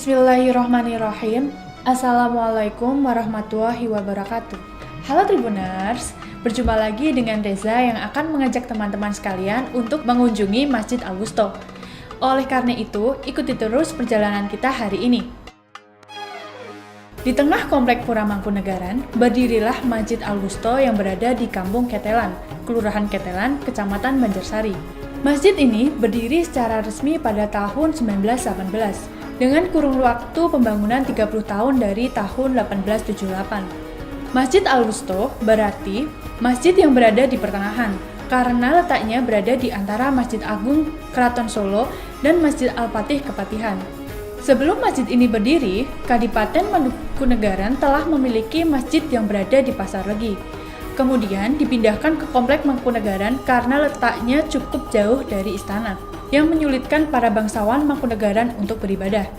Bismillahirrahmanirrahim. Assalamualaikum warahmatullahi wabarakatuh. Halo Tribuners, berjumpa lagi dengan Reza yang akan mengajak teman-teman sekalian untuk mengunjungi Masjid Al-Wusta. Oleh karena itu, ikuti terus perjalanan kita hari ini. Di tengah komplek Pura Mangkunegaran, berdirilah Masjid Al-Wusta yang berada di Kampung Ketelan, Kelurahan Ketelan, Kecamatan Banjarsari. Masjid ini berdiri secara resmi pada tahun 1918. Dengan kurun waktu pembangunan 30 tahun dari tahun 1878. Masjid Al-Wusta berarti masjid yang berada di pertengahan, karena letaknya berada di antara Masjid Agung Keraton Solo dan Masjid Al-Fatih Kepatihan. Sebelum masjid ini berdiri, Kadipaten Mangkunegaran telah memiliki masjid yang berada di Pasar Legi. Kemudian dipindahkan ke Komplek Mangkunegaran karena letaknya cukup jauh dari istana, yang menyulitkan para bangsawan Mangkunegaran untuk beribadah.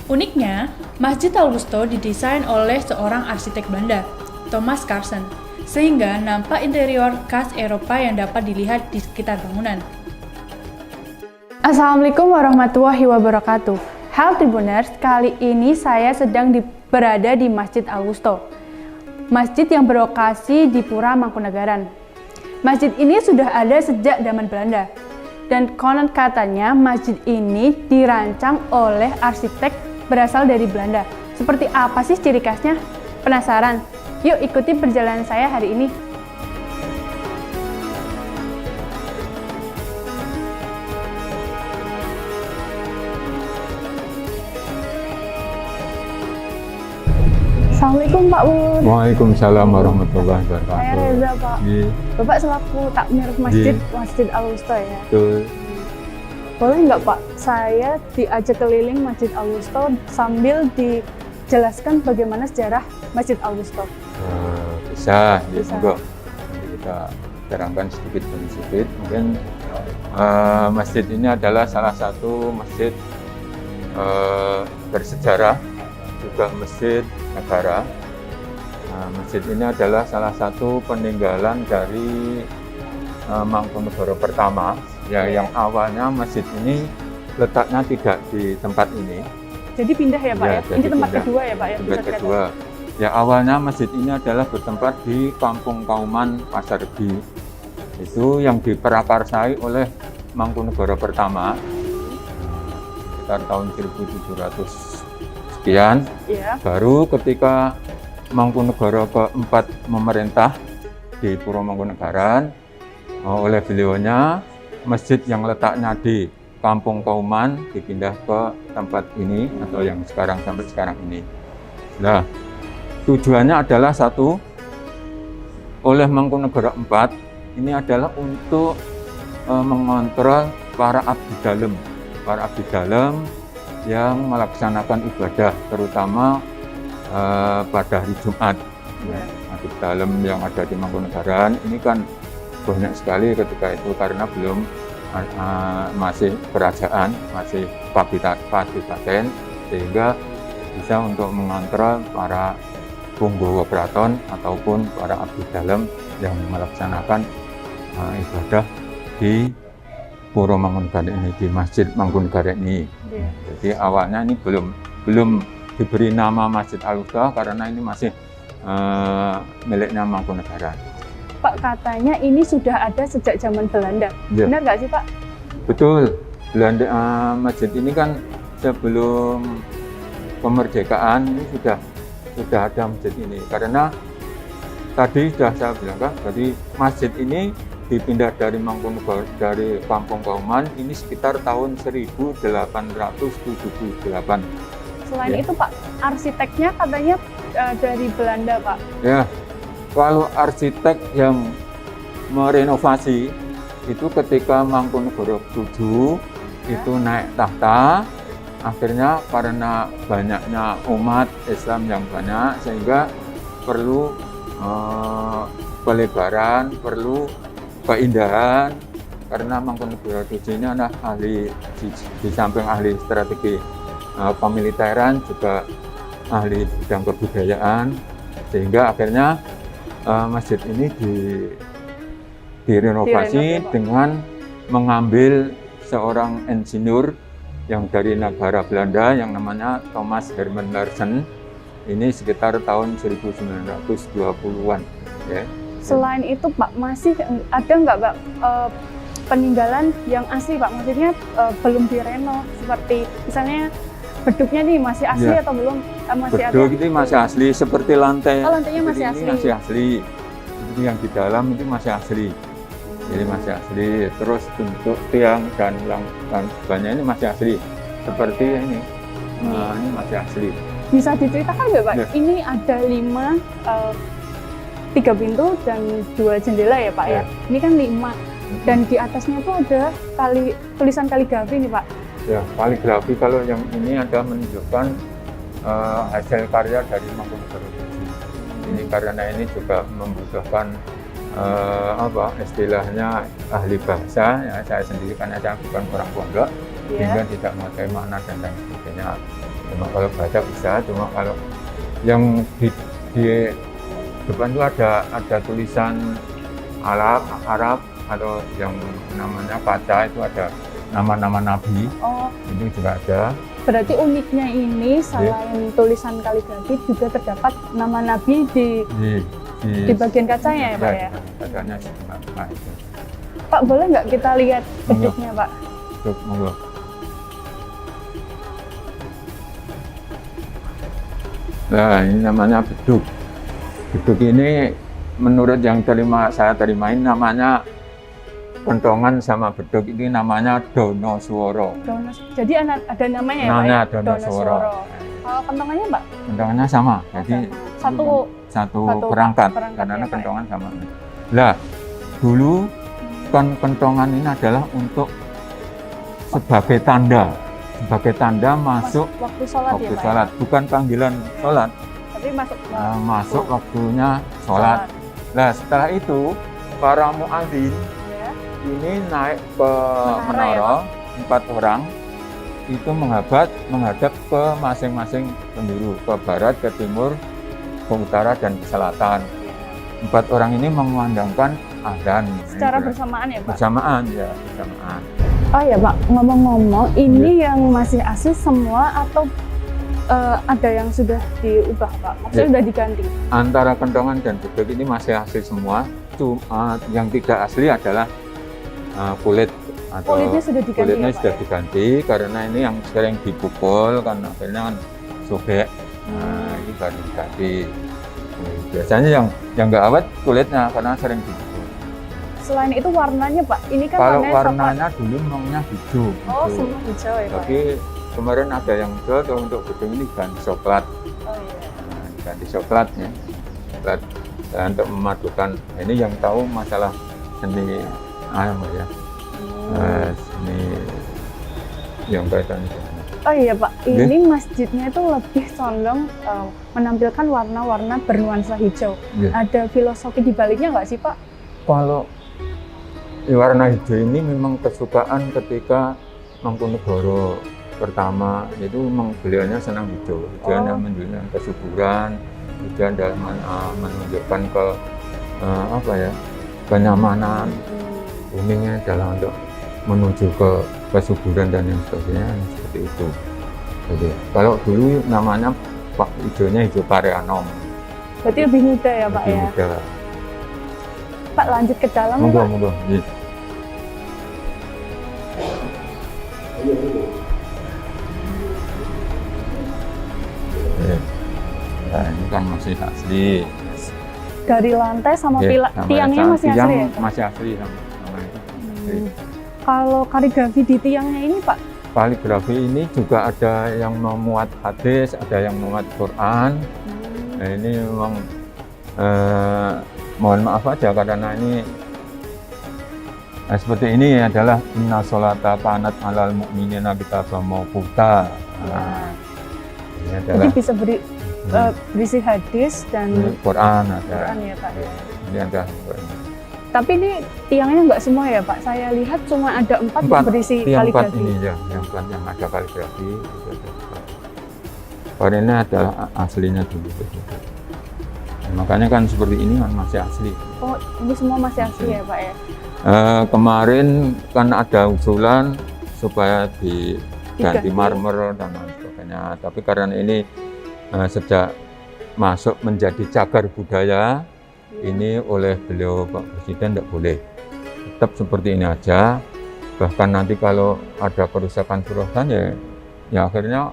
Uniknya, Masjid Al-Wusta didesain oleh seorang arsitek Belanda, Thomas Carson, sehingga nampak interior khas Eropa yang dapat dilihat di sekitar bangunan. Assalamualaikum warahmatullahi wabarakatuh. Halo Tribuners, kali ini saya sedang berada di Masjid Al-Wusta, masjid yang berlokasi di Pura Mangkunegaran. Masjid ini sudah ada sejak zaman Belanda. Dan konon katanya masjid ini dirancang oleh arsitek berasal dari Belanda. Seperti apa sih ciri khasnya? Penasaran? Yuk ikuti perjalanan saya hari ini. Assalamualaikum Pak Bun. Waalaikumsalam warahmatullahi wabarakatuh. Saya Reza Pak. Bapak selaku takmir Masjid Al-Wusta ya? Betul. Boleh nggak Pak, saya diajak keliling Masjid Al-Wusta sambil dijelaskan bagaimana sejarah Masjid Al-Wusta? Bisa. Monggo. Nanti kita terangkan sedikit demi sedikit. Mungkin masjid ini adalah salah satu masjid bersejarah, juga masjid negara. Masjid ini adalah salah satu peninggalan dari Mangkunegara pertama, ya, yang awalnya masjid ini letaknya tidak di tempat ini. Jadi pindah ya Pak ya? Ini tempat kedua ya Pak ya? Tempat kedua. Ya, awalnya masjid ini adalah bertempat di Kampung Kauman Pasar Legi. Itu yang diprakarsai oleh Mangkunegara pertama sekitar tahun 1700 sekian. Ya. Baru ketika Mangkunegara keempat memerintah di Pura Mangkunegaran, oleh beliaunya masjid yang letaknya di Kampung Kauman dipindah ke tempat ini atau yang sekarang sampai sekarang ini. Nah, tujuannya adalah satu, oleh Mangkunegara IV ini adalah untuk mengontrol para abdi dalam yang melaksanakan ibadah, terutama pada hari Jumat. Ya, abdi dalam yang ada di Mangkunegaran ini kan banyak sekali ketika itu, karena belum masih kerajaan, masih kadipaten, sehingga bisa untuk mengontrol para punggawa keraton ataupun para abdi dalam yang melaksanakan ibadah di Pura Mangkunegaran ini, di Masjid Mangkunegaran ini. Yeah. Jadi awalnya ini belum diberi nama Masjid Al-Wusta karena ini masih miliknya Mangkunegaran. Pak, katanya ini sudah ada sejak zaman Belanda. Yeah. Benar nggak sih Pak? Betul. Belanda, masjid ini kan sebelum kemerdekaan ini sudah ada masjid ini. Karena tadi sudah saya bilang kan, jadi masjid ini dipindah dari Mangkunegaran, dari Kampung Kauman ini sekitar tahun 1878. Selain itu Pak, arsiteknya katanya dari Belanda Pak. Ya, kalau arsitek yang merenovasi itu ketika Mangkunegara VII itu naik tahta, akhirnya karena banyaknya umat Islam yang banyak sehingga perlu pelebaran, perlu keindahan, karena Mangkunegara VII ini adalah ahli, di samping ahli strategi pemiliteran juga ahli bidang kebudayaan, sehingga akhirnya masjid ini direnovasi dengan mengambil seorang insinyur yang dari negara Belanda yang namanya Thomas Herman Larsen. Ini sekitar tahun 1920-an ya. Selain itu Pak, masih ada nggak Pak peninggalan yang asli Pak? Maksudnya belum direno, seperti misalnya beduknya nih masih asli Ya. atau belum? Masih Beduk ada? itu masih asli, seperti lantai. Oh, lantainya seperti masih ini asli. masih asli. Seperti yang di dalam itu masih asli. Jadi masih asli. Terus bentuk tiang dan sebagainya ini masih asli. Seperti ini. Nah, ini masih asli. Bisa diceritakan nggak Pak? Ya. Ini ada 3 pintu dan 2 jendela ya Pak ya? Ya. Ini kan 5. Dan di atasnya tuh ada tulisan kaligrafi nih Pak. Ya, kaligrafi kalau yang ini ada menunjukkan hasil karya dari Mangkunegara. Ini karena ini juga membutuhkan istilahnya ahli bahasa. Ya, saya sendiri karena saya bukan orang pondok, sehingga Ya. tidak mengerti makna dan lain sebagainya. Cuma kalau baca bisa, cuma kalau yang di depan itu ada tulisan Arab atau yang namanya kaca itu ada nama-nama nabi, Oh, itu juga ada. berarti uniknya ini selain tulisan kaligrafi juga terdapat nama Nabi di bagian kacanya ya Pak ya? Kacanya nah, itu. Pak, boleh nggak kita lihat beduknya Pak? Beduk, monggo. Nah, ini namanya beduk. Beduk ini menurut yang saya terimain namanya kentongan sama beduk ini namanya Donosworo. Jadi ada namanya ya Pak? Namanya ya? Donosworo. Kalau kentongannya Pak? Kentongannya sama, jadi Satu perangkat, perangkat karena ya, Pak. kentongan sama. Lah, dulu kan kentongan ini adalah untuk sebagai tanda masuk waktu sholat waktu ya Pak? sholat, bukan panggilan sholat, Tapi masuk masuk waktunya sholat. Nah, setelah itu para muadzin Ya. ini naik ke Menara, menara, 4 orang itu menghadap ke masing-masing penjuru, ke barat, ke timur, ke utara, dan ke selatan. 4 orang ini mengumandangkan adzan. Secara bersamaan ya Pak? Bersamaan ya, bersamaan. Oh ya Pak, ngomong-ngomong, ini yang masih asli semua atau ada yang sudah diubah Pak? Maksudnya sudah diganti? Antara kentongan dan beduk ini masih asli semua. Cuma yang tidak asli adalah kulit atau Kulitnya sudah diganti kulitnya ya, Pak, sudah ya? diganti karena ini yang sering dipukul kan akhirnya kan sobek. Nah, ini baru diganti. Biasanya yang nggak awet kulitnya karena sering dipukul. Selain itu warnanya Pak, ini kan Kalau warnanya warnanya dulu memangnya hijau. Oh, hijau. semua hijau ya Pak? Tapi kemarin ada yang hijau, atau untuk beduk ini ganti coklat. Oh iya. Nah, ganti coklat ya. Coklat. Dan untuk memadukan, ini yang tahu masalah seni ya. Seni yang kaitan dengan Oh iya Pak, ini masjidnya itu lebih condong menampilkan warna-warna bernuansa hijau. Ya. Ada filosofi di baliknya nggak sih Pak? Kalau warna hijau ini memang kesukaan ketika Mangkunegara pertama, itu memang beliaunya senang hijau. Dia menunjukkan kesuburan, dia menunjukkan kenyamanan, kuningnya adalah untuk menuju ke kesuburan dan yang sebagainya seperti itu. Jadi kalau dulu namanya Pak hijaunya hijau pareanom. Berarti lebih muda ya Pak Lebih ya? muda. Pak lanjut ke dalam Monggo, Pak. monggo. Iya. Nah, ini kan masih asli. Dari lantai sama Ya, sama tiangnya yang masih tiang asli ya Pak? masih asli sama itu. Kalau kaligrafi di tiangnya ini Pak? Kaligrafi ini juga ada yang memuat hadis, ada yang memuat Quran. Nah, ini memang mohon maaf aja karena ini seperti ini adalah inna sholata kanat alal mu'minina kitabam mawquta. Nah, ini adalah Jadi bisa berisi hadis dan Quran ada. Quran ya Pak ya? Ini ada Quran. Tapi ini tiangnya nggak semua ya Pak? Saya lihat cuma ada 4 yang berisi tiang 4 kaligrafi. ini ya, yang 4 yang ada kaligrafi. Kalau ini adalah aslinya dulu. Makanya kan seperti ini kan masih asli. Oh, ini semua masih asli ya Pak ya? Kemarin kan ada usulan supaya ganti marmer dan lain sebagainya. Tapi karena ini sejak masuk menjadi cagar budaya, ini oleh beliau Pak Presiden tidak boleh. Tetap seperti ini aja. Bahkan nanti kalau ada kerusakan ya akhirnya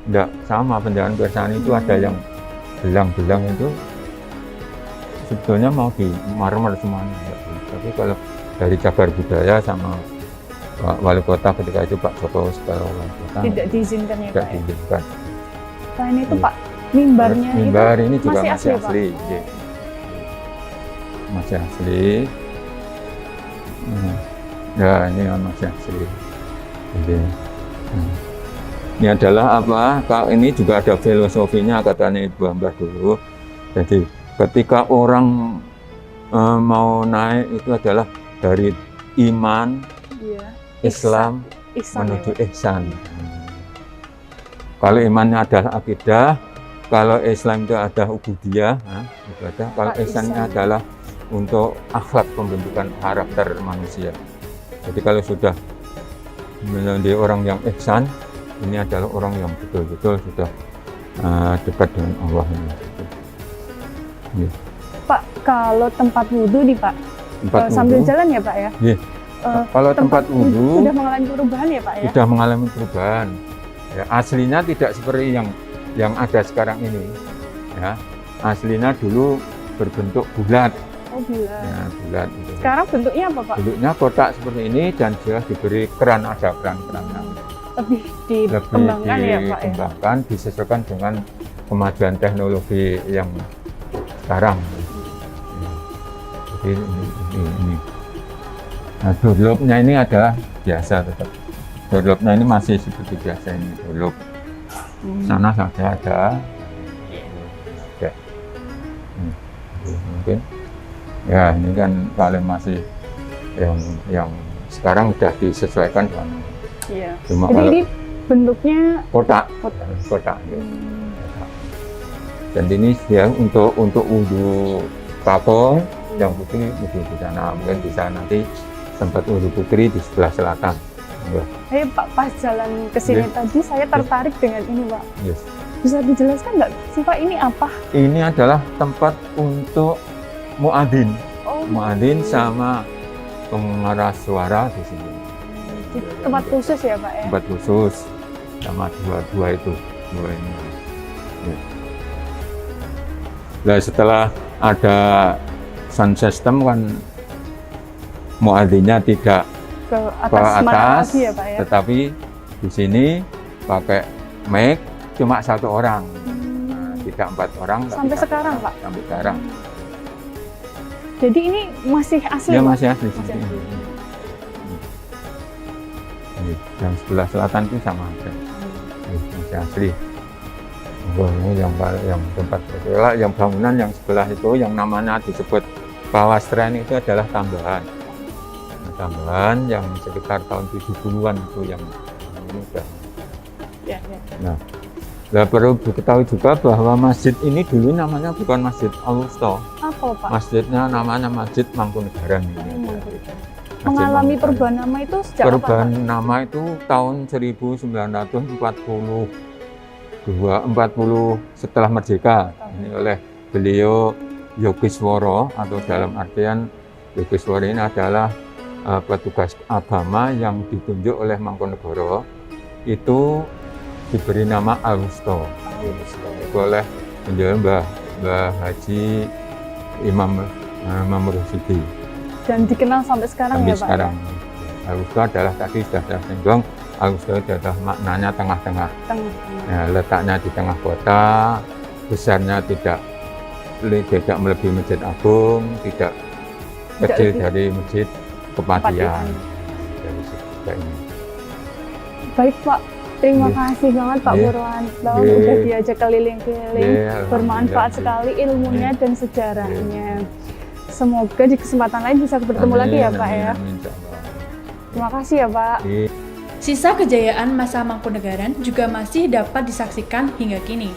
tidak sama. Penjagaan itu ada yang belang-belang itu sebetulnya mau di marmer semuanya. Tapi kalau dari cagar budaya sama Pak Wali Kota ketika itu Pak Joko sebagai Wali Kota tidak diizinkan ya tidak Pak. diizinkan. Selain itu Pak, mimbarnya Mimbar ini juga masih masih asli, asli. Pak? Iya. Masih asli. Ya ini masih asli. Jadi, ini adalah apa? Kalau ini juga ada filosofinya katanya Ibu Ambah dulu. Jadi ketika orang mau naik itu adalah dari iman, Iya. Islam Ihsan menuju ya, Pak? ihsan. Kalau imannya adalah akidah, kalau Islam itu ada ubudiyah, ibadah. Kalau ihsannya Ihsan. adalah untuk akhlak, pembentukan karakter manusia. Jadi kalau sudah menjadi orang yang ihsan, ini adalah orang yang betul-betul sudah dekat dengan Allah ini. Ya. Pak, kalau tempat wudhu nih Pak, Tempat sambil wudhu, jalan ya Pak ya? Iya. Kalau tempat wudhu sudah mengalami perubahan ya Pak ya? sudah mengalami perubahan. Ya, aslinya tidak seperti yang ada sekarang ini. Ya, aslinya dulu berbentuk bulat. Oh bulat. Ya, bulat. Gitu. Sekarang bentuknya apa Pak? Bentuknya kotak seperti ini dan dia diberi keran, ada keran-kerannya. Lebih Lebih dikembangkan ya Pak ya? dikembangkan, disesuaikan dengan kemajuan teknologi yang sekarang. Ya. Jadi ini. Nah, doorknobnya ini adalah biasa tetap. Doorknobnya ini masih seperti biasa ini doorknob. Sana saja ada. Oke. Mungkin. Ya ini kan kalian masih yang sekarang sudah disesuaikan dengan. Iya. Cuma Jadi kalau ini bentuknya kotak. kotak. Kotak. Ya. Dan ini dia untuk wudhu kakung yang putri wudhu di sana. Mungkin bisa nanti tempat wudhu putri di sebelah selatan. Ya. Pak, pas jalan ke sini tadi saya tertarik dengan ini Pak. Yes. Bisa dijelaskan nggak sih Pak ini apa? Ini adalah tempat untuk muadzin. Oh, Muadzin sama pengeras suara di sini. Jadi tempat khusus ya Pak ya? Tempat khusus sama dua itu, dua ini. Ya. Nah, setelah ada sound system kan muadzinnya tidak Ke ke atas, atas, lagi ya Pak ya? tetapi di sini pakai mic cuma satu orang, tidak 4 orang. Sampai sekarang Pak? Sampai sekarang. Jadi ini masih asli Ya Pak? masih asli. Masih asli. Yang sebelah selatan itu sama aja. Masih asli. Ini yang tempat bergerak, yang bangunan yang sebelah itu yang namanya disebut Pawastren itu adalah tambahan. Nah, tambahan yang sekitar tahun 70-an itu yang ini udah. Ya, ya. Nah, perlu diketahui juga bahwa masjid ini dulu namanya bukan Masjid Al-Wusta. Apa Pak? Masjidnya namanya Masjid Mangkunegaran ini. Mangkunegaran. Masjid Mengalami Mangkunegaran. perubahan nama itu sejak Perubahan apa Pak? nama itu tahun 1940 setelah merdeka. Ini oleh beliau Yogisworo, atau dalam artian Yogisworo ini adalah petugas agama yang ditunjuk oleh Mangkunegara, itu diberi nama Al-Wusta. Oleh Mbah Haji Imam Rusidi. Dan dikenal sampai sekarang Sampai ya Pak? sekarang. Al-Wusta adalah tadi sudah saya singgung, Al-Wusta adalah maknanya tengah-tengah. Ya, letaknya di tengah kota, besarnya tidak melebihi Masjid Agung, tidak kecil lebih. dari Masjid Kepatihan. Kepatihan. Dari situ ini. Baik Pak, terima Iya. kasih banget Pak Iya. Purwanto, Iya. udah diajak keliling-keliling, Iya, bermanfaat alhamdulillah. sekali ilmunya Iya. dan sejarahnya. Semoga di kesempatan lain bisa bertemu lagi ya Pak ya. Amin, insyaallah. Terima kasih ya Pak. Iya. Sisa kejayaan masa Mangkunegaran juga masih dapat disaksikan hingga kini.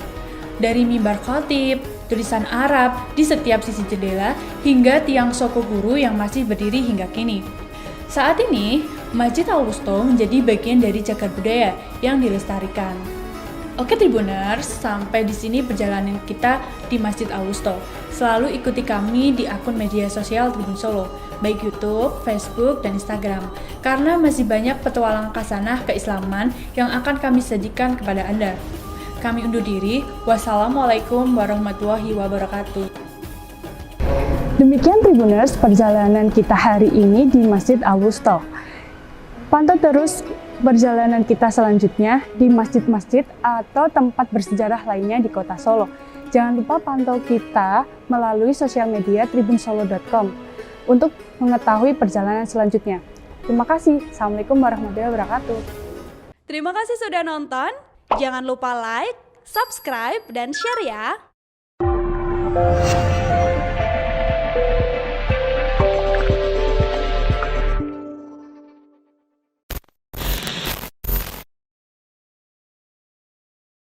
Dari mimbar khotib, tulisan Arab di setiap sisi jendela, hingga tiang soko guru yang masih berdiri hingga kini. Saat ini, Masjid Al-Wusta menjadi bagian dari cagar budaya yang dilestarikan. Oke Tribuners, sampai di sini perjalanan kita di Masjid Al-Wusta. Selalu ikuti kami di akun media sosial Tribun Solo, baik YouTube, Facebook, dan Instagram. Karena masih banyak petualangan kasanah keislaman yang akan kami sajikan kepada Anda. Kami undur diri. Wassalamualaikum warahmatullahi wabarakatuh. Demikian Tribuners perjalanan kita hari ini di Masjid Al-Wusta. Pantau terus perjalanan kita selanjutnya di masjid-masjid atau tempat bersejarah lainnya di Kota Solo. Jangan lupa pantau kita melalui sosial media tribunsolo.com untuk mengetahui perjalanan selanjutnya. Terima kasih. Assalamualaikum warahmatullahi wabarakatuh. Terima kasih sudah nonton. Jangan lupa like, subscribe, dan share ya.